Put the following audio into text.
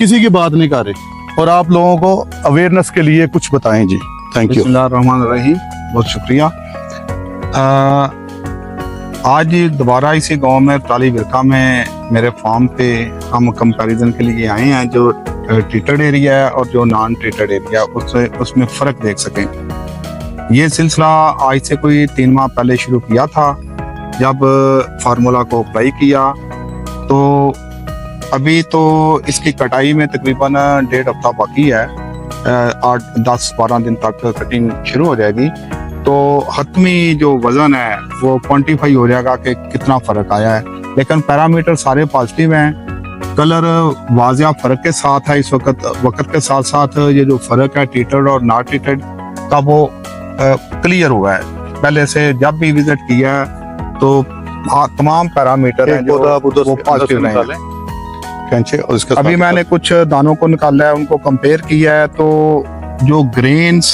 किसी की बात नहीं कर रहे, और आप लोगों को अवेयरनेस के लिए कुछ बताएं जी। Thank you. बिस्मिल्लाहिर्रहमानिर्रहीम, बहुत शुक्रिया। आज दोबारा इसी गांव में ताली बिरका में मेरे फार्म पे हम कंपैरिजन के लिए आए हैं, जो ट्रीटेड एरिया है और जो नॉन ट्रीटेड एरिया उसमें फ़र्क देख सकें। ये सिलसिला आज से कोई 3 माह पहले शुरू किया था, जब फार्मूला को अप्लाई किया। तो अभी तो इसकी कटाई में तकरीबन 1.5 हफ्ता बाकी है, 8-10-12 दिन तक कटिंग शुरू हो जाएगी। तो हतमी जो वजन है वो क्वांटिफाई हो जाएगा कि कितना फ़र्क आया है, लेकिन पैरामीटर सारे पॉजिटिव हैं। कलर वाज़िया फ़र्क के साथ है। इस वक्त के साथ साथ ये जो फ़र्क है ट्रीटेड और नॉट ट्रीटेड का, वो क्लियर हुआ है। पहले से जब भी विजिट किया तो तमाम पैरामीटर हैं जो वो पॉजिटिव रहे हैं। अभी मैंने कुछ दानों को निकाला है, उनको कंपेयर किया है, तो जो ग्रेन्स